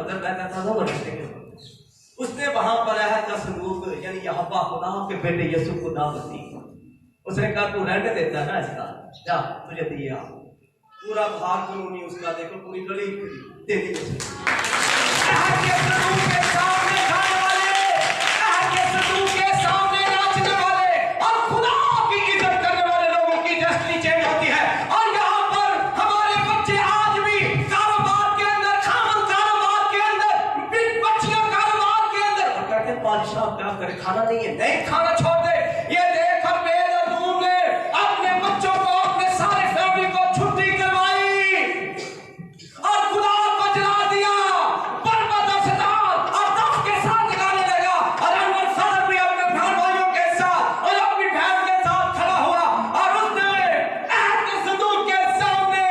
फजल रहता था वो रिश्ते के उसने वहां पर अहद का संदूक यानी यहोवा खुदा के बेटे यीशु को दावत दी। उसने कहा तू रेंट देता ना इसका, जा तुझे दिया। पूरा भाग कानूनी उसका देखो, पूरी गली दे दी उसने। अहद के संदूक के सामने खाने वाले, अहद के संदूक के सामने नाचने वाले और खुदा की इज्जत करने वाले लोगों की डेस्टिनी चेंज होती है। और यहाँ पर हमारे बच्चे आज भी कारोबार के अंदर, खामन कारोबार के अंदर, बच्चियों कारोबार के अंदर, और कहते हैं बादशाह क्या करे, खाना नहीं है, नहीं खाना छोड़ दे। ये देखकर बेदर्दूम ने अपने बच्चों को, अपने सारे फैमिली को छुट्टी करवाई और खुदा को जला दिया, बर्बाद सदार और दफ के साथ गाने लगा। और अनवर सदर भी अपने बहन भाइयों के साथ और अपनी बहन के साथ खड़ा हुआ और उसने अहद के संदूक के सामने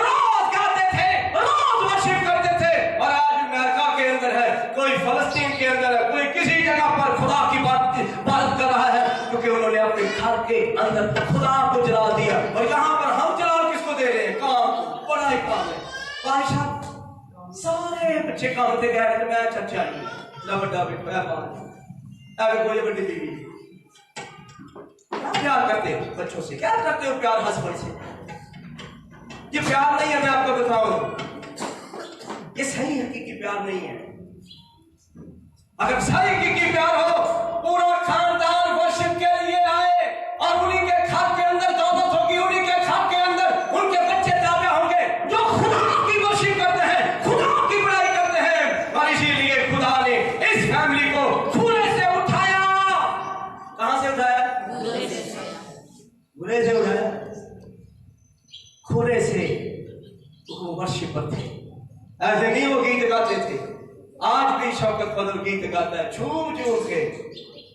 रोज गाते थे, रोज वर्शिप करते थे। और आज अमेरिका के अंदर है, कोई फलस्तीन के अंदर है, कोई किसी जगह पर खुदा की बात कर रहा है, क्योंकि उन्होंने अपने घर के अंदर खुदा को जला दिया। और यहाँ पर हम जलाल किसको दे रहे हैं? काम, बड़ा ही काम है। बादशाह सारे बच्चे काम से कह रहे थे मैं चर्चा आई लबड़ा भी अगर कोई बड़ी बीवी क्या करते हो बच्चों से, क्या करते हो प्यार हस्बैंड से? ये प्यार नहीं है, मैं आपको बताऊं, ये सही हकीकी प्यार नहीं है। अगर सही हकीकी प्यार हो, पूरा खानदान वर्शिप के लिए आए और उन्हीं के घर के अंदर दौलत होगी, उन्हीं के घर के अंदर उनके बच्चे ताबे होंगे जो खुदा की वर्शिप करते हैं, खुदा की बड़ाई करते हैं। और इसीलिए खुदा ने इस फैमिली को खूरे से उठाया। कहां से उठाया? खूरे से उठाया, खूरे से। वो वर्शिप पर थे, ऐसे नहीं वो गीत गाते थे। आज भी शौकत फजल गीत गाता है झूम झूम के।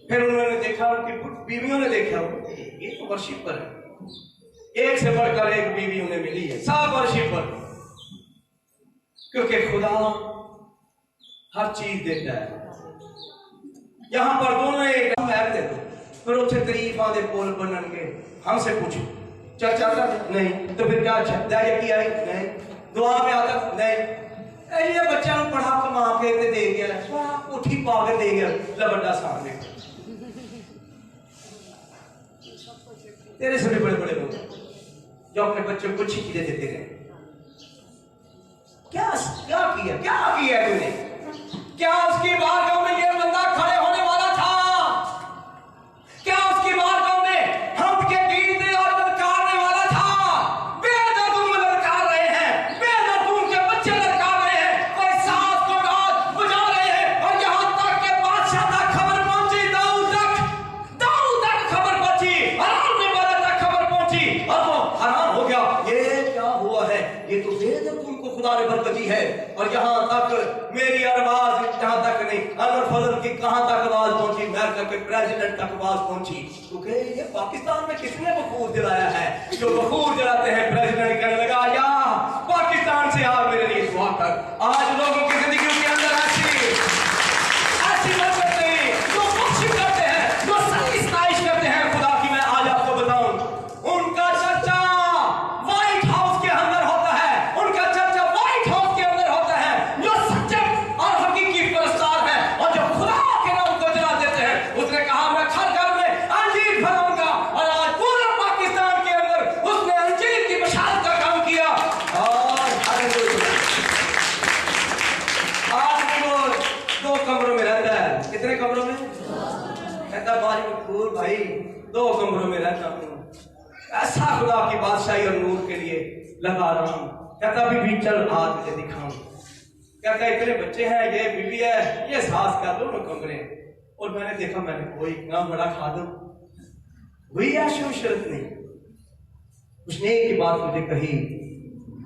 फिर उन्होंने देखा, उनकी बीवियों ने देखा, ये तो वर्शिप पर है, एक से बढ़कर एक बीवी उन्हें मिली है, सब वर्शिप पर। क्योंकि खुदा हर चीज देता है। यहां पर दोनों एक दे दो, फिर उसे तरीफ आदे बोल बनन के हमसे पूछो चर्चा नहीं, तो फिर क्या दाया किया है? नहीं। दुआ में आता नहीं। ये बच्चा पढ़ा कमा के दे गया, उठी पा के दे गया, लबड़ा सामने। तेरे से भी बड़े बड़े लोग जो अपने बच्चों को अच्छी चीजें देते रहे। क्या क्या किया, क्या किया तूने? क्या उसकी बारगाह में ये बंदा खड़े होने वाला था? क्या उसकी बारगाह में हम के गीत और ललकारने वाला था? बेदर्दूम ललकार रहे हैं, बेदर्दूम के बच्चे ललकार रहे हैं, कोई सास को रात बुझा रहे हैं। और यहाँ तक के बादशाह तक खबर पहुंची, दाऊद तक खबर पहुंची, हराम में वाला तक खबर पहुंची। और वो हैरान हो गया, ये क्या हुआ है? ये तो बेदर्दूम को खुदा ने बरकत दी है। और यहाँ तक मेरी आवाज जहां तक नहीं, अनवर फजल की कहां तक आवाज पहुंची? अमेरिका के प्रेसिडेंट तक आवाज पहुंची। क्योंकि ये पाकिस्तान में किसने बखूर जलाया है? जो बखूर जलाते हैं, प्रेसिडेंट कहने लगा या पाकिस्तान से आ मेरे लिए दुआ कर। आज लोगों की जिंदगी के अंदर ऐसी बरकत नहीं, जो वर्शिप करते हैं, जो सही स्ताइश करते हैं खुदा की। मैं आज आपको बताऊं, उनका चर्चा व्हाइट हाउस के अंदर होता है, उनका चर्चा व्हाइट हाउस के अंदर होता है। जो सच्चे और हकीकी परस्तार है और जो खुदा के नाम को जला देते हैं। उसने कहा मैं घर घर में अंजीर फैलाऊंगा, और आज पूरे पाकिस्तान के अंदर उसने अंजीर की बशारत का काम किया। और आज वो 2 कमरों में रहता है। कितने कमरों में? कहता भाई 2 कमरों में रहता हूँ, ऐसा खुदा की बादशाही और नूर के लिए लगा रहा हूँ। कहता अभी भी चल आज मुझे दिखाऊं। कहता इतने बच्चे हैं, ये बीवी है, ये सास का, दोनों कमरे। और मैंने देखा, मैंने कोई इतना बड़ा खादम हुई शरत नहीं। उसने एक बात मुझे कही,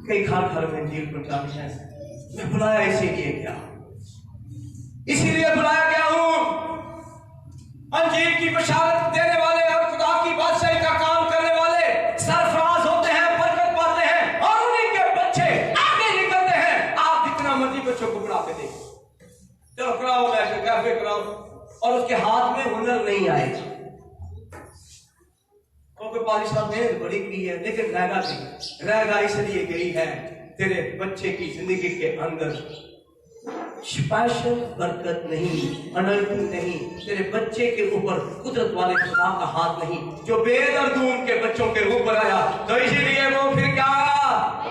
कई घर घर में अंजीर पहुंचानी है। मैं बुलाया इसीलिए क्या? इसीलिए बुलाया गया हूं। अंजीर की बशारत देने वाले और खुदा की बादशाही का काम करने वाले सरफराज होते हैं, बरकत पाते हैं, और उन्हीं के बच्चे आगे निकलते हैं। आप जितना मर्जी बच्चों को बुला के देखो, चलो कराओ, मैं कैफे कराओ, और उसके हाथ में हुनर नहीं आएगा। क्योंकि बादशाह ने बड़ी की है, लेकिन रहगा इसलिए गई है तेरे बच्चे की जिंदगी के अंदर स्पेशल बरकत नहीं, अनर्थिंग नहीं, तेरे बच्चे के ऊपर कुदरत वाले खुदा का हाथ नहीं जो बेदर्दूम के बच्चों के ऊपर आया। तो इसीलिए वो फिर क्या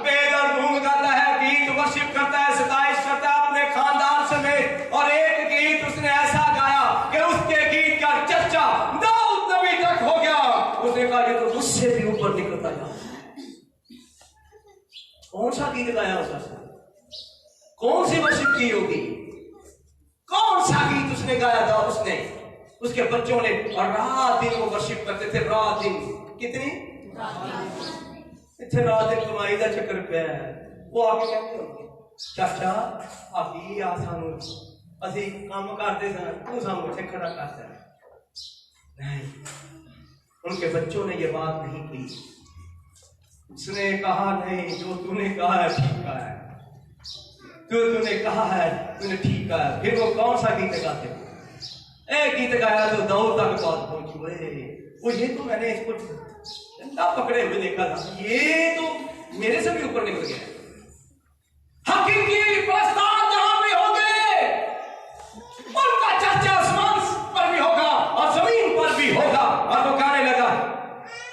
बेदर्दूम गाता है, गीत वर्शिप करता है, सताइश करता है अपने खानदान समेत। और एक गीत उसने ऐसा गाया कि उसके गीत का चर्चा दाऊद नबी तक हो गया। उसने कहा ये तो मुझसे भी ऊपर निकलता है। कौन सा गीत गाया उसने, कौन सी वर्शिप की होगी, कौन सा गीत उसने गाया था उसने, उसके बच्चों ने। और रात दिन वो वर्शिप करते थे, रात दिन। कितनी इतने रात दिन कमाई का चक्कर पे है। वो आके कहते होंगे चाचा आकी आ सानू असी काम करते सन, तू सानू इतने खड़ा करता है। नहीं, उनके बच्चों ने ये बात नहीं की। उसने कहा नहीं, जो तूने कहा है ठीक है, तूने कहा है तूने ठीक है। फिर वो कौन सा गीत गाते, एक गीत गाया तो दाऊद तक बात पहुंची। वो ये तो मैंने इसको डंडा पकड़े हुए देखा था, ये तो मेरे से भी ऊपर निकल गया। हकीकी प्रस्ताव जहां भी होंगे उनका चर्चा आसमान पर भी होगा और जमीन पर भी होगा। और वो गाने लगा,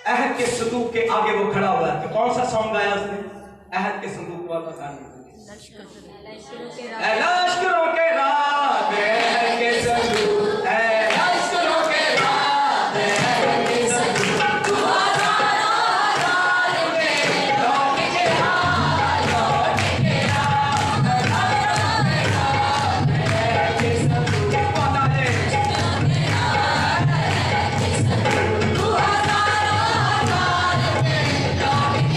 अहद के संदूक के आगे वो खड़ा हुआ है। तो कौन सा सॉन्ग गाया उसने, अहद के संदूक वाला गाना, लश्करों के रात अहद के संदूक, लश्करों के रात अहद के संदूक, तू हजारों साल में लौट के आ, लौट के आ, अहद के संदूक पता है, तू हजारों साल में लौट के आ,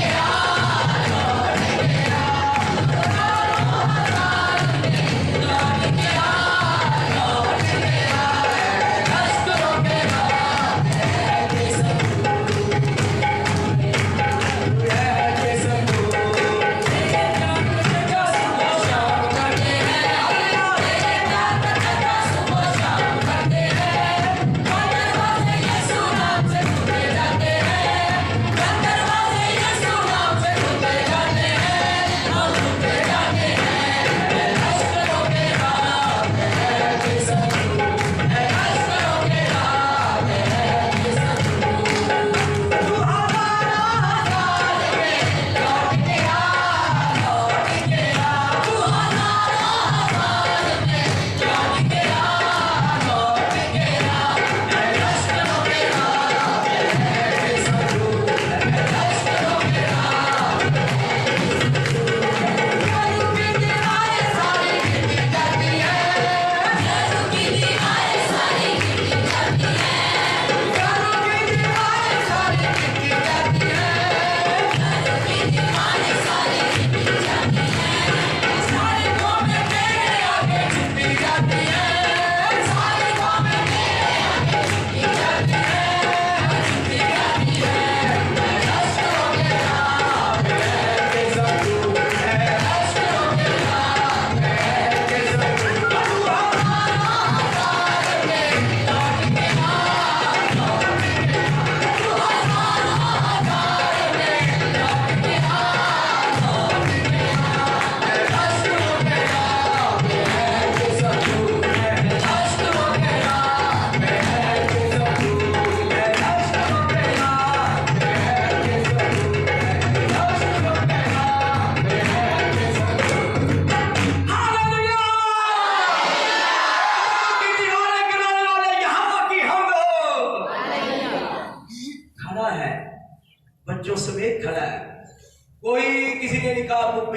लौट के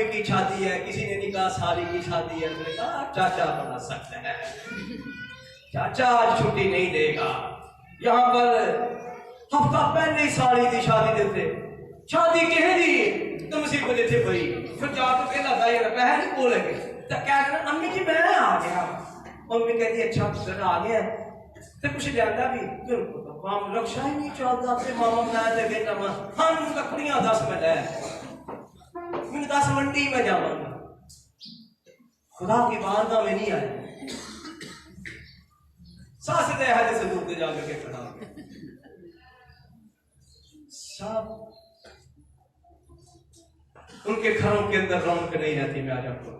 की शादी है, किसी ने निकाह साली की शादी है, उसने कहा चाचा बना सकते हैं, चाचा आज छुट्टी नहीं देगा। यहाँ पर हफ्ता पहले ही साली की शादी देते, शादी कह दी तो मुसीबत देते भाई। फिर जाकर पहला भाई बहन बोलेंगे तो क्या कहना, अम्मी जी मैं आ गया। मम्मी कहती है अच्छा सर आ गया तो कुछ लिया भी क्यों काम रक्षा ही नहीं चलता अपने मामा बनाया थे बेटा मां हम लकड़ियां 10 में ले मैं 10 मंडी में जाऊंगा, खुदा की बारगाह में नहीं आया। सास दे हाथ से दूर जाकर के खड़ा सब उनके घरों के अंदर रौनक नहीं रहती। मैं आज आपको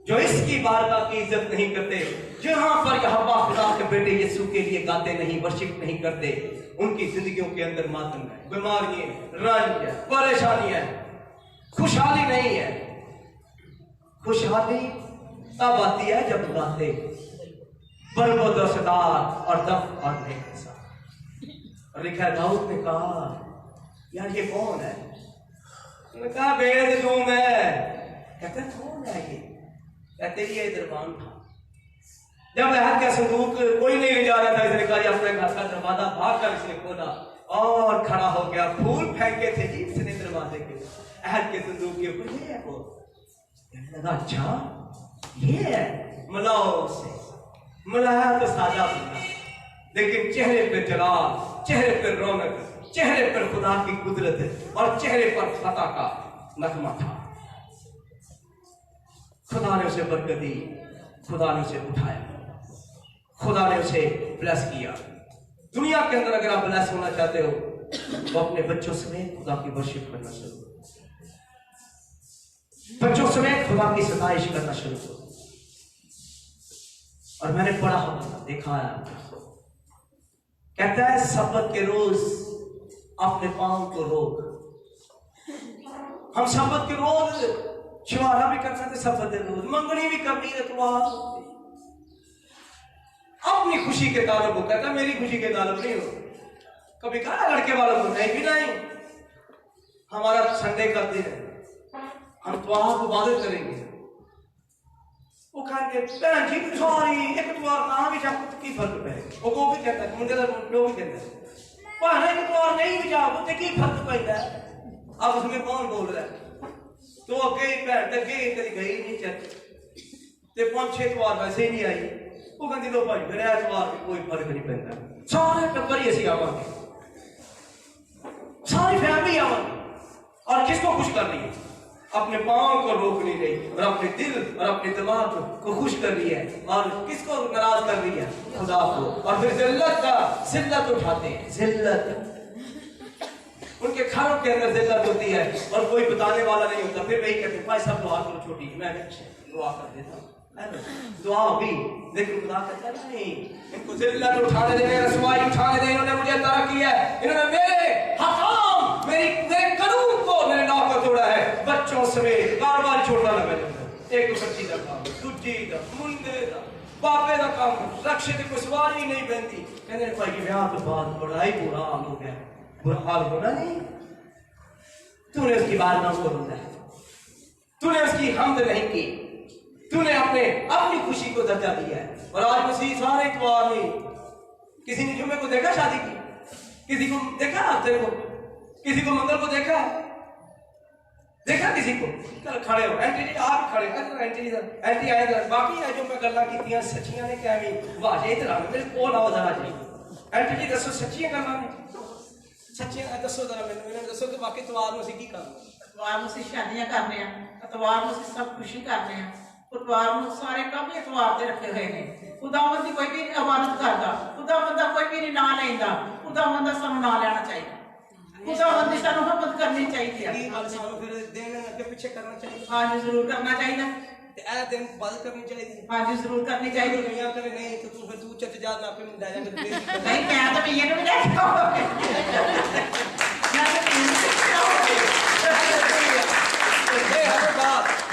जो इसकी बारगाह की इज्जत नहीं करते, जहां पर यहोवा खुदा के बेटे यीशु के लिए गाते नहीं, वर्शिप नहीं करते, उनकी जिंदगियों के अंदर मातम है, बीमारियां, रंज है, परेशानी है, खुशहाली नहीं है। खुशहाली तब आती है जब गाते बरबदसदार और दफ और के साथ। और लिखा दाऊद ने कहा यार ये कौन है? उन्होंने कहा बेदूम है। कहते कौन है ये? कहते ये दरबान था। जब अहद का संदूक कोई नहीं ले जा रहा था, इसने कहा अपने घर का दरवाजा भाग कर इसने खोला और खड़ा हो गया। फूल फेंके थे जी इसने दरवाजे के अहद के संदूक के ऊपर। ये है वो। कहने लगा अच्छा ये है। मिलाओ उससे, मिलाया तो सादा बंदा, लेकिन चेहरे पे जलाल, चेहरे पे रौनक, चेहरे पर खुदा की कुदरत और चेहरे पर फतह का नगमा था। खुदा ने उसे बरकत दी, खुदा ने उसे उठाया, खुदा ने उसे ब्लेस किया। दुनिया के अंदर अगर आप ब्लेस होना चाहते हो तो अपने बच्चों समेत खुदा की वर्शिप करना शुरू करो, बच्चों समेत खुदा की सताइश करना शुरू करो। और मैंने पढ़ा होगा, देखा है, कहता है सब्बत के रोज अपने पांव को रोक। हम सब्बत के रोज शुआरा भी कर सकते, सब्बत के रोज मंगनी भी करनी है। तो अपनी खुशी के तालब को कहता, मेरी खुशी के तालब नहीं हो। कभी कहा लड़के वालों को नहीं भी नहीं, हमारा संडे का दिन है, हम तो आप इबादत करेंगे। वो कहेंगे बहन जी सॉरी एक द्वार ना भी जा की फर्क पड़ेगा। वो भी कहता है मुंडे का लोग भी कहते हैं भाने एक द्वार नहीं भी जा वो की फर्क पड़ता है। अब उसमें कौन बोल रहा है? तो अगे भैन अगे कभी गई नहीं चर्च ते 5-6 द्वार वैसे ही नहीं आई। वो कहती लो भाई मेरे एतवार भी कोई फर्क नहीं पैंता, सारे टब्बर ही असी आवांगे, सारी फैमिली आवांगे। और किसको खुश कर रही है? अपने पांव को रोक नहीं रही और अपने दिल और अपने दिमाग को खुश कर रही है। और किसको नाराज कर रही है? खुदा को। और फिर जिल्लत उठाते हैं, जिल्लत उनके घरों के अंदर जिल्लत होती है और कोई बताने वाला नहीं होता। फिर वही कहते भाई साहब दुआ करो छोटी, मैं दुआ कर देता हूँ, दुआ भी, लेकिन खुदा कहता है नहीं, इनको जिल्लत उठाने देने, रसवाई उठाने देने। इन्होंने मुझे तरह किया है, इन्होंने मेरे हकाम मेरे कानून को मेरे नाम पर तोड़ा है। बच्चों समेत बार-बार छोड़ना लगा एक बच्ची का काम, दूजी का, मुंडे का, बापे का काम, रक्षे की कोई सवारी नहीं बनती। कहने भाई ब्याह तो बाद बड़ा ही बुरा हाल हो गया। बुरा हाल होना नहीं, तूने उसकी बात ना करूंगा, तूने उसकी हमद नहीं की, तूने अपनी खुशी को दर्जा दिया है। और आज मसीह सारे इतवार नहीं, किसी ने जुम्मे को देखा शादी की, किसी को देखा हफ्ते को, किसी को मंगल को देखा किसी को। कल खड़े हो एंटी जी, आप खड़े एंटी आए बाकी है जो मैं गल्ला की सच्चियां ने क्या वाह इधर आ मेरे को आओ जरा जी एंटी जी दसो सच्चियां गल्ला ने सच्चियां दसो जरा मैंने दसो कि बाकी इतवार में की करना? इतवार में शादियां करने हैं, इतवार में सब खुशी करने हैं, इतवार में सारे काम इतवार से रखे हुए हैं। खुदावंद की कोई भी इबादत करता, खुदावंद का कोई भी ना लेंदा, खुदावंद सानू ना लेना चाहिए, खुदावंद की सानू मोहब्बत करनी चाहिए। फिर दिन अगे पीछे करना चाहिए। हाँ जी जरूर करना चाहिए। दिन बंद करनी चाहिए। हाँ जी जरूर करनी चाहिए। दुनिया करे नहीं तो तू फिर तू चट जा ना फिर दाया कर दे नहीं मैं तो भैया ने भी देखा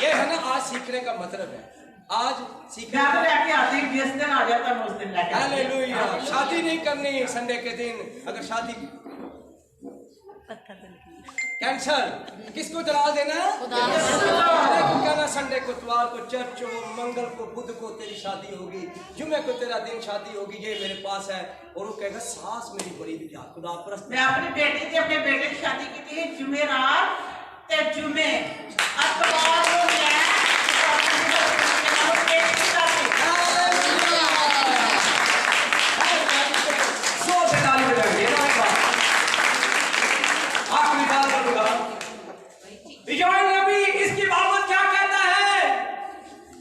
ये है ना आज सीखने का मतलब है। आज सीखने तो लेके आती जिस दिन आ जाता मैं उस दिन लेके हालेलुया। शादी नहीं करनी संडे के दिन, अगर शादी कैंसल, किसको जला देना? कहना संडे को, इतवार को चर्च हो, मंगल को, बुध को तेरी शादी होगी, जुमे को तेरा दिन शादी होगी, ये मेरे पास है। और वो कहेगा सास मेरी बड़ी बिजा खुदा परस्त। मैं अपनी बेटी से अपने बेटे की शादी की थी जुमेरात ते जुमे इतवार को मैं आखिरी बात करूंगा, योएल नबी इसकी बाबत क्या कहता है?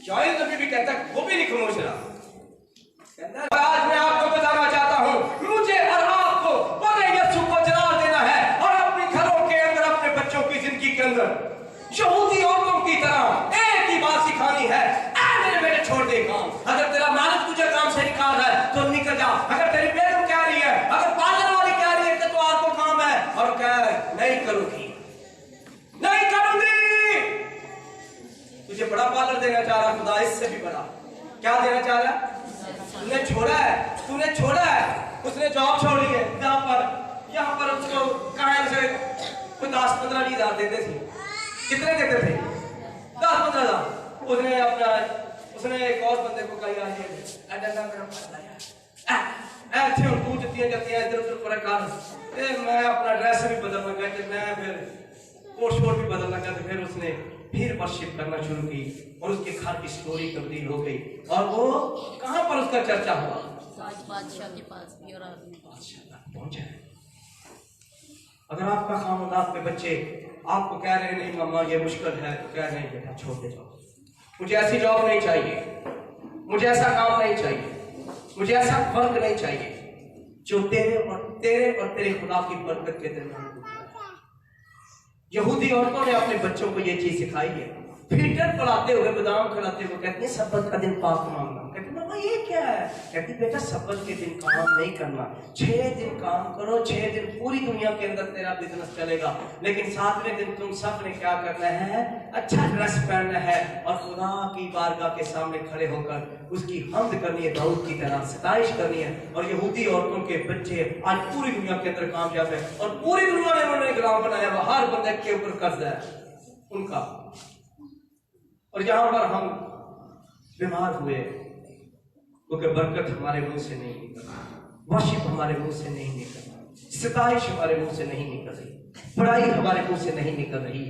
योएल नबी भी कहता है, वो भी नहीं खामोश रहा। कहता है आज मैं आपको बताना चाहता हूं, मुझे और आपको बड़े यीशु को जला देना है और अपने घरों के अंदर, अपने बच्चों की जिंदगी के अंदर यहूदी औरतों की तरह नहीं करूंगी, नहीं करूंगी। तुझे बड़ा पार्लर देना चाह रहा खुदा, इससे भी बड़ा क्या देना चाह रहा है? तूने छोड़ा है, तूने छोड़ा है। उसने जॉब छोड़ी है यहाँ पर उसको कहा है उसे कोई 10-15 देते थे। कितने देते थे? 10-15 उसने अपना उसने एक और बंदे को कहा यार तू जतियां इधर उधर पर कर, मैं अपना ड्रेस भी बदलना गया कि मैं फिर कोट शोट भी बदलना गया। तो फिर उसने फिर वर्शिप करना शुरू की और उसके घर की स्टोरी तब्दील हो गई। और वो कहां पर उसका चर्चा हुआ? बादशाह के पास भी और पहुंचा। अगर आपका खामद, आपके बच्चे आपको कह रहे हैं नहीं मम्मा ये मुश्किल है, तो कह रहे हैं बेटा छोड़ दे जाओ, मुझे ऐसी जॉब नहीं चाहिए, मुझे ऐसा काम नहीं चाहिए, मुझे ऐसा वर्क नहीं चाहिए जो तेरे और तेरे खुदा की बरकत के दरमियान। यहूदी औरतों ने अपने बच्चों को ये चीज सिखाई है। फीटर पढ़ाते हुए, बादाम खिलाते हुए कहती है सब्बत का दिन पाक मांगना। कहती मम्मा ये क्या है? कहती बेटा सब्बत के दिन काम नहीं करना, 6 दिन काम करो, 6 दिन पूरी दुनिया के अंदर तेरा बिजनेस चलेगा, लेकिन 7वें दिन तुम सब ने क्या करना है? अच्छा ड्रेस पहनना है और खुदा की बारगाह के सामने खड़े होकर उसकी हम्द करनी है, दाऊद की तरह सताइश करनी है। और यहूदी औरतों के बच्चे आज पूरी दुनिया के अंदर कामयाब है और पूरी दुनिया ने उन्होंने गुलाम बनाया हुआ, हर बंदे के ऊपर कर्ज है उनका। और यहां पर हम बीमार हुए क्योंकि बरकत हमारे मुंह से नहीं निकल रही, वर्शिप हमारे मुंह से नहीं निकल रही, सताइश हमारे मुंह से नहीं निकल रही, पढ़ाई हमारे मुंह से नहीं निकल रही।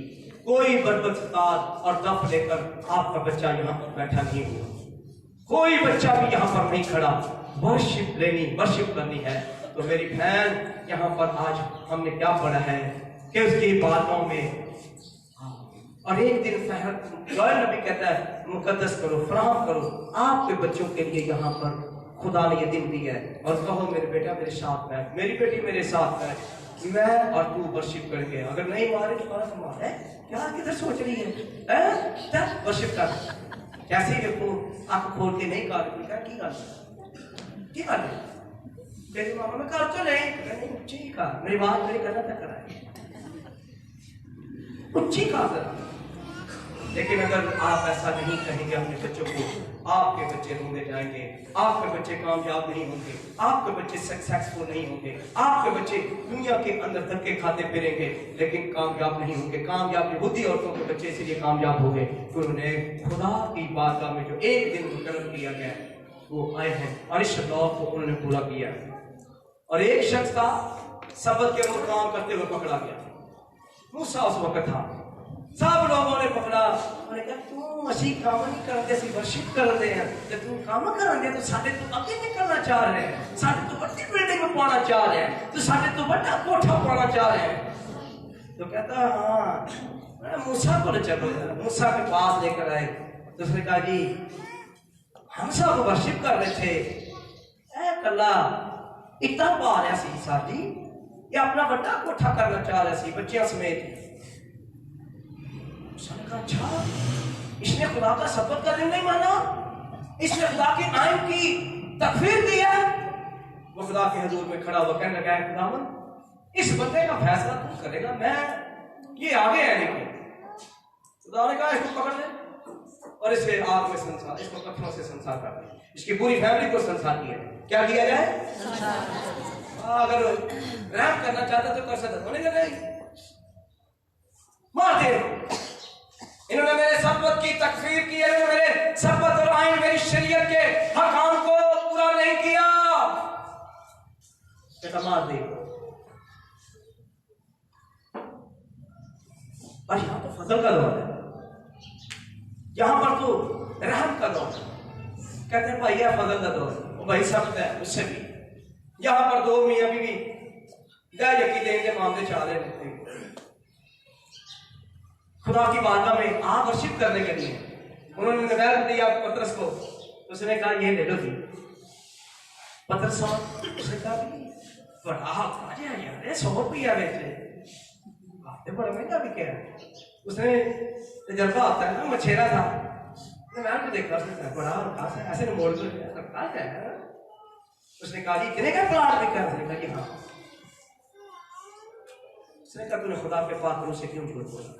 कोई बरकत और दफ लेकर आपका बच्चा यहाँ पर बैठा नहीं हुआ, कोई बच्चा भी यहाँ पर नहीं खड़ा। वर्शिप लेनी, वर्शिप करनी है। तो मेरी बहन, यहाँ पर आज हमने क्या पढ़ा है कि उसकी बातों में और एक दिन जोएल नबी कहता है मुकद्दस करो, फराहम करो आपके बच्चों के लिए। यहाँ पर खुदा ने ये दिन दिया है और कहो मेरे बेटा मेरे साथ बैठ, मेरी बेटी मेरे साथ बैठ, मैं और तू वर्शिप करेंगे। अगर नहीं मारे तो मारे क्या किधर सोच रही है? वर्शिप कर कैसे देखो आंख खोल के नहीं कर की गल तेरी मामा में कर तो नहीं उच्ची का मेरी बात मेरी करना तक कराए उच्ची का। लेकिन अगर आप ऐसा नहीं कहेंगे अपने बच्चों को, आपके बच्चे रोंदे जाएंगे, आपके बच्चे कामयाब नहीं होंगे, आपके बच्चे सक्सेसफुल नहीं होंगे, आपके बच्चे दुनिया के अंदर धक्के खाते फिरेंगे लेकिन कामयाब नहीं होंगे। कामयाब यहूदी औरतों के बच्चे इसलिए कामयाब हो गए कि उन्होंने खुदा की बारगाह में जो एक दिन मुकर्रर किया गया वो आए हैं और इस लॉ को उन्होंने पूरा किया। और एक शख्स का सबत के अंदर काम करते हुए पकड़ा गया। मूसा उस वक्त था, सब लोगों ने पकड़ा, उन्होंने कहा तू मसीह काम नहीं करते, सी वर्शिप करते हैं, जब तू काम करते तो साढ़े तो आगे निकलना चाह रहे हैं, साढ़े तो बड़ी बिल्डिंग में पाना चाह रहे हैं, तो साढ़े तो बड़ा कोठा पाना चाह रहे हैं। तो कहता हाँ मूसा को चलो, मूसा के पास लेकर आए। तो उसने कहा जी हम सब वर्शिप कर रहे थे, कला इतना पा रहा सी साहब जी, ये अपना बड़ा कोठा करना चाह रहा सी बच्चियों समेत। अच्छा इसने खुदा का सब्बत का दिन नहीं माना, इसने खुदा के आइन की तकफीर दिया। वो खुदा के हजूर में खड़ा हुआ कहने लगा खुदावन इस बंदे का फैसला तू करेगा, मैं ये आगे है नहीं। खुदा ने कहा इसको पकड़ ले और इसे आग में संसार, इसको पत्थरों से संसार कर दे, इसकी पूरी फैमिली को संसार किया। क्या किया जाए? अगर रहम करना चाहता तो कर सकता, होने का नहीं मार दे। इन्होंने मेरे सब्बत की तकफीर की, इन्होंने मेरे सब्बत और आइन मेरी शरीयत के हकाम को पूरा नहीं किया, बेटा मार दे। और यहां तो फजल का दौर है, यहां पर तो रहम का दौर। कहते हैं भाई यह फजल का दौर, वो भाई सख्त है उससे भी। यहां पर दो मियां बीवी यकी देंगे मामले चाह रहे हैं खुदा की बारगाह में आप वर्शिप करने के लिए। उन्होंने निवेदन दिया पतरस को, उसने कहा ये ले लो जी। पतरस उसने कहा बड़ा हाथ यार 100 रुपया बेचे आते बड़ा महंगा भी क्या। उसने तजर्बा आता है ना, मछेरा था, मैं को देखा, उसने बड़ा खास है, ऐसे मोड़ कर है। उसने कहा जी इतने का प्लाट भी कर, उसने कहा हाँ। उसने कहा तूने खुदा के पाक रूह से क्यों झूठ बोला,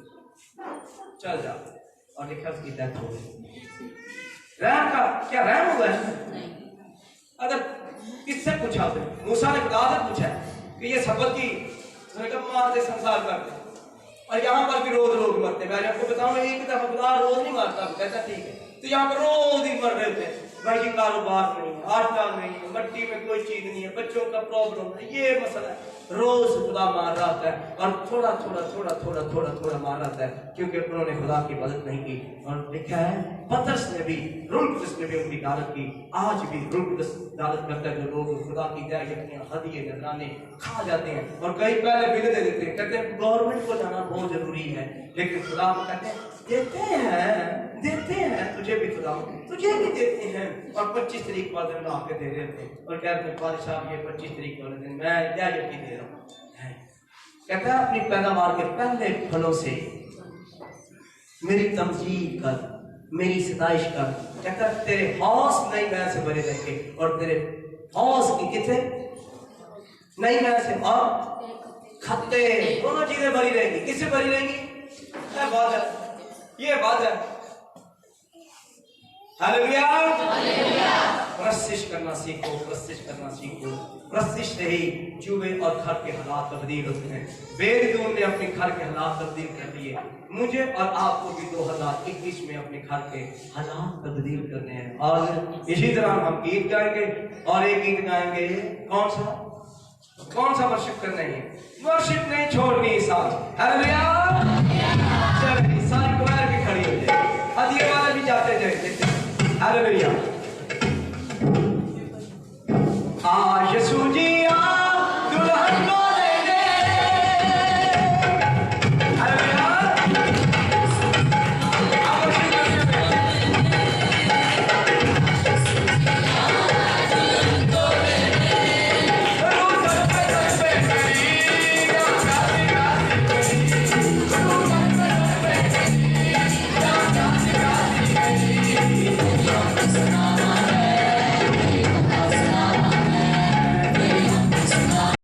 चल जा। और लिखा उसकी डेथ हो गई। रहम का क्या रहम हुआ है? नहीं। अगर किससे पूछा उसने, मूसा ने खुदा से पूछा कि ये सबक की, उसने कहा मारते संसार करते, और यहाँ पर भी रोज लोग मरते। मैं आपको बताऊं एक दफा खुदा रोज नहीं मारता, कहता ठीक है, तो यहाँ पर रोज ही मर रहे होते हैं। भाई जी कारोबार नहीं है, आटा नहीं है, मट्टी में कोई चीज नहीं है, बच्चों का प्रॉब्लम है, ये मसला है, रोज खुदा मार रहा है। और थोड़ा थोड़ा थोड़ा थोड़ा थोड़ा थोड़ा मार रहा है, क्योंकि उन्होंने खुदा की मदद नहीं की। और लिखा है पतरस ने भी, रूह कुदस ने भी उनकी दालत की। आज भी रूह कुदस दालत करता है। जो लोग खुदा की दया हदिये नजराने खा जाते हैं, और कई पहले बिल दे देते हैं, कहते हैं गवर्नमेंट को जाना बहुत जरूरी है, लेकिन खुदा को कहते हैं देते हैं, तुझे भी खुदा तुझे भी देते हैं। और 25 तारीख वाले दिन आके दे रहे थे, और कहते हैं फादर साहब ये 25 तारीख वाले दिन मैं क्या यकीन दे रहा हूँ। कहता है अपनी पैदावार के पहले फलों से मेरी तमजीद कर, मेरी सताइश कर। कहता है तेरे हौस नई मैं से भरे रहेंगे, और तेरे हौस की कितने नई मैं से और खत्ते, दोनों चीजें भरी रहेंगी। किससे भरी रहेंगी? बात है, ये बात है। हालेलुया। प्रशिश करना सीखो, प्रशिश करना सीखो। प्रशिश से ही चूहे और घर के हालात तब्दील होते हैं। बेदून ने अपने घर के हालात तब्दील कर दिए, मुझे और आपको भी 2021 में अपने घर के हालात तब्दील करने हैं। और इसी तरह हम गीत गाएंगे, और एक गीत गाएंगे, कौन सा वर्शिप करना है? वर्शिप नहीं छोड़नी साथ। हालेलुया।